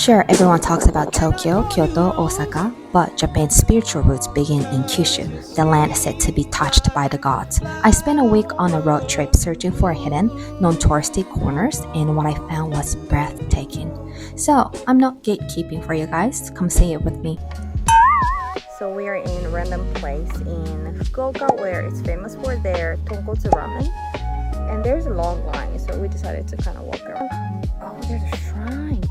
Sure, everyone talks about Tokyo, Kyoto, Osaka, but Japan's spiritual roots begin in Kyushu, the land said to be touched by the gods. I spent a week on a road trip searching for hidden, non-touristy corners, and what I found was breathtaking. So, I'm not gatekeeping for you guys, come see it with me. So we are in a random place in Fukuoka where it's famous for their tonkotsu ramen. And there's a long line, so we decided to kind of walk around. Oh, there's a shrine.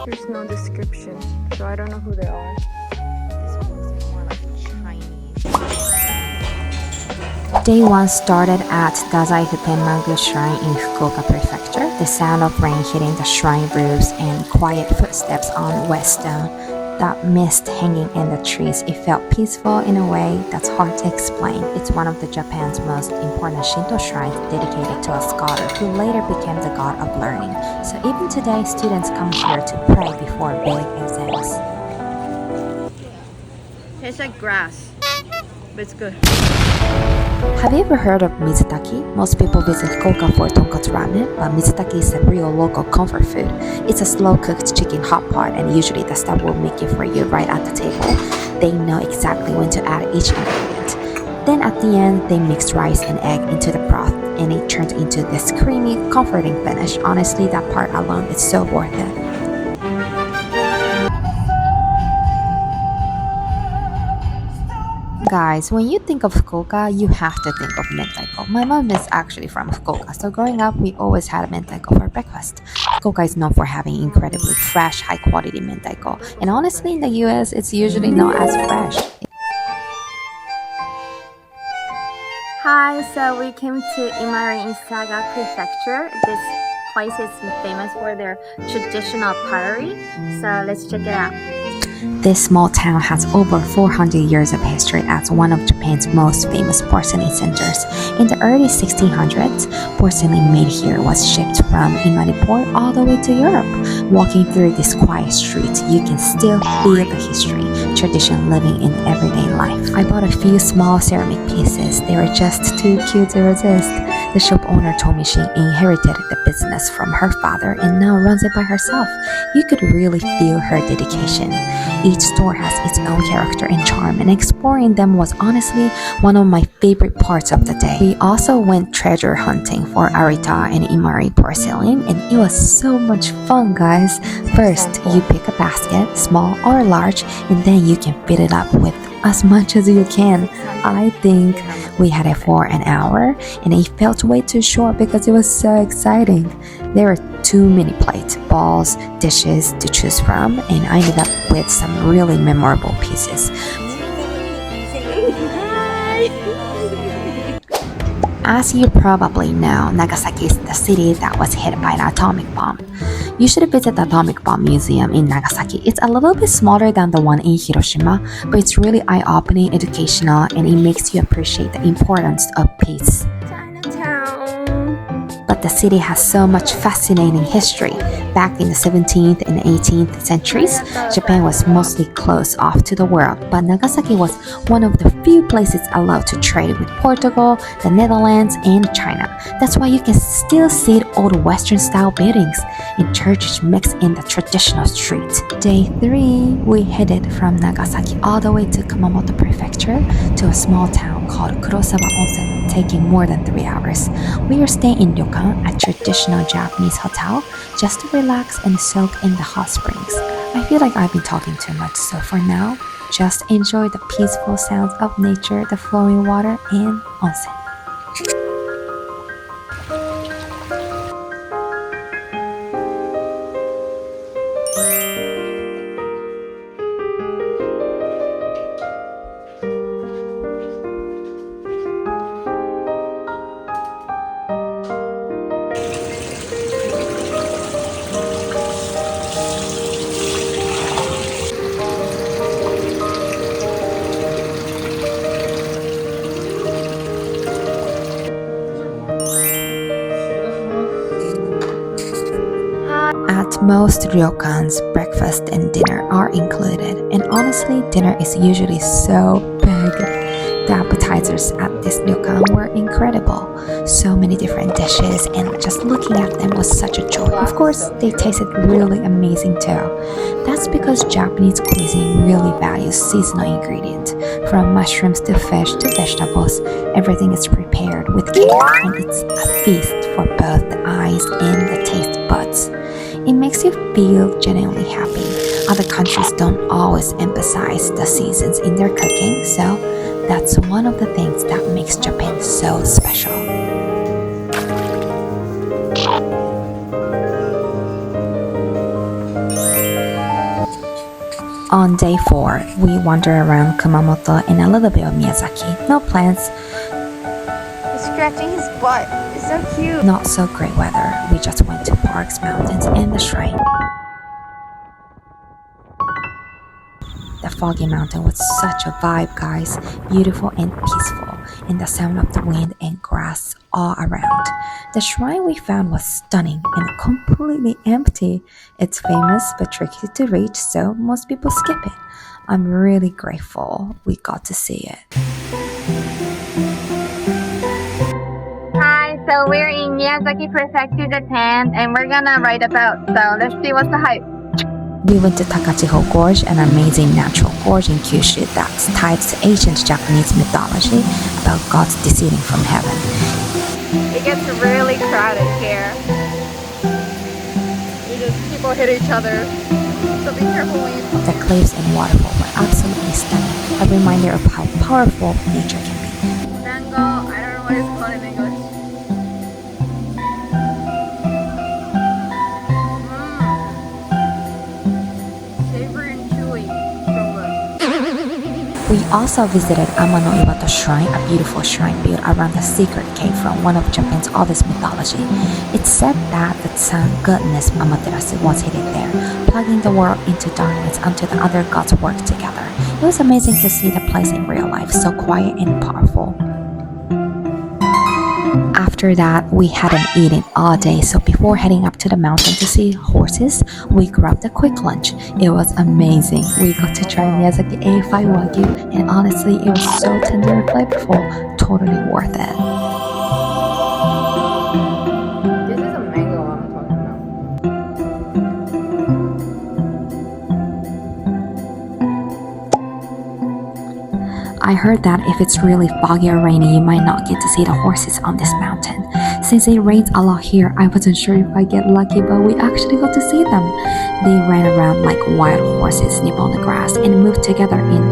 There's no description, so I don't know who they are. This one looks more like Chinese. Day 1 started at Dazai Shrine in Fukuoka Prefecture. The sound of rain hitting the shrine roofs and quiet footsteps on wet stone, that mist hanging in the trees, it felt peaceful in a way that's hard to explain. It's one of Japan's most important Shinto shrines dedicated to a scholar who later became the god of learning. So even today, students come here to pray before big exams. Tastes like grass, but it's good. Have you ever heard of mizutaki? Most people visit Fukuoka for tonkotsu ramen, but mizutaki is a real local comfort food. It's a slow-cooked chicken hot pot, and usually the staff will make it for you right at the table. They know exactly when to add each ingredient. Then at the end, they mix rice and egg into the broth, and it turns into this creamy, comforting finish. Honestly, that part alone is so worth it. Guys, when you think of Fukuoka, you have to think of mentaiko. My mom is actually from Fukuoka, so growing up, we always had a mentaiko for breakfast. Fukuoka is known for having incredibly fresh, high-quality mentaiko, and honestly, in the US, it's usually not as fresh. Hi, so we came to Imari in Saga Prefecture. This place is famous for their traditional pottery, so let's check it out. This small town has over 400 years of history as one of Japan's most famous porcelain centers. In the early 1600s, porcelain made here was shipped from Imari port all the way to Europe. Walking through these quiet streets, you can still feel the history, tradition living in everyday life. I bought a few small ceramic pieces. They were just too cute to resist. The shop owner told me she inherited the business from her father and now runs it by herself. You could really feel her dedication. Each store has its own character and charm, and exploring them was honestly one of my favorite parts of the day. We also went treasure hunting for Arita and Imari porcelain, and it was so much fun, guys. First, you pick a basket, small or large, and then you can fill it up with as much as you can. I think we had it for an hour, and it felt way too short because it was so exciting. There were too many plates, balls, dishes to choose from, and I ended up with some really memorable pieces. As you probably know, Nagasaki is the city that was hit by an atomic bomb. You should visit the Atomic Bomb Museum in Nagasaki. It's a little bit smaller than the one in Hiroshima, but it's really eye-opening, educational, and it makes you appreciate the importance of peace. But the city has so much fascinating history. Back in the 17th and 18th centuries, Japan was mostly closed off to the world, but Nagasaki was one of the few places allowed to trade with Portugal, the Netherlands, and China. That's why you can still see old Western-style buildings and churches mixed in the traditional streets. Day 3, we headed from Nagasaki all the way to Kumamoto Prefecture to a small town called Kurokawa Onsen, taking more than 3 hours. We are staying in ryokan, a traditional Japanese hotel, just to relax and soak in the hot springs. I feel like I've been talking too much, so for now, just enjoy the peaceful sounds of nature, the flowing water, and onsen. At most ryokans, breakfast and dinner are included, and honestly, dinner is usually so big. The appetizers at this ryokan were incredible. So many different dishes, and just looking at them was such a joy. Of course, they tasted really amazing too. That's because Japanese cuisine really values seasonal ingredients. From mushrooms to fish to vegetables, everything is prepared with care, and it's a feast for both the eyes and the taste buds. It makes you feel genuinely happy. Other countries don't always emphasize the seasons in their cooking, so that's one of the things that makes Japan so special. On day 4, we wander around Kumamoto and a little bit of Miyazaki. No plans. He's scratching his butt. It's so cute. Not so great weather. We just went to parks, mountains, and the shrine. The foggy mountain was such a vibe, guys. Beautiful and peaceful, and the sound of the wind and grass all around. The shrine we found was stunning and completely empty. It's famous but tricky to reach, so most people skip it. I'm really grateful we got to see it. Hi, so we're in Miyazaki Prefecture, Japan, and we're gonna ride a boat. So let's see what's the hype. We went to Takachiho Gorge, an amazing natural gorge in Kyushu that's tied to ancient Japanese mythology about gods descending from heaven. It gets really crowded here. People hit each other, so be careful when you come. The cliffs and waterfall were absolutely stunning, a reminder of how powerful nature can be. Mango, I don't know what it's called in English. Savory and chewy. We also visited Amano-Iwato Shrine, a beautiful shrine built around a secret cave from one of Japan's oldest mythology. It's said that the sun goddess Amaterasu was hidden there, plugging the world into darkness until the other gods worked together. It was amazing to see the place in real life, so quiet and powerful. After that, we hadn't eaten all day, so before heading up to the mountain to see horses, we grabbed a quick lunch. It was amazing. We got to try Miyazaki A5 Wagyu, and honestly, it was so tender and flavorful. Totally worth it. This is a mango I'm talking about. I heard that if it's really foggy or rainy, you might not get to see the horses on this mountain. Since it rains a lot here, I wasn't sure if I get lucky, but we actually got to see them. They ran around like wild horses, nip on the grass, and moved together in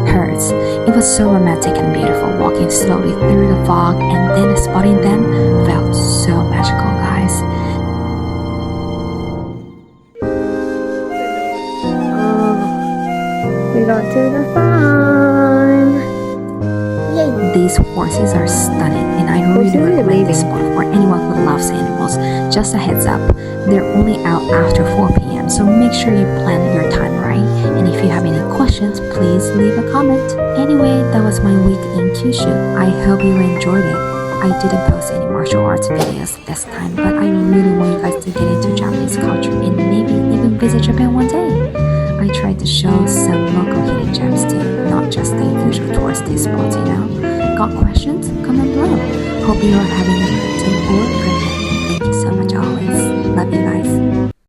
herds. It was so romantic and beautiful, walking slowly through the fog, and then spotting them felt so magical, guys. We got to the farm. Yay! These horses are stunning, and I really recommend this spot for anyone who loves animals. Just a heads up, they're only out after 4 p.m, so make sure you plan your time right. And if you have any questions, please leave a comment. Anyway, that was my week in Kyushu. I hope you enjoyed it. I didn't post any martial arts videos this time, but I really want you guys to get into Japanese culture and maybe even visit Japan one day. I tried to show some local hidden gems too, not just the usual touristy spots, you know. Got questions? Comment below. Hope you are having a great day or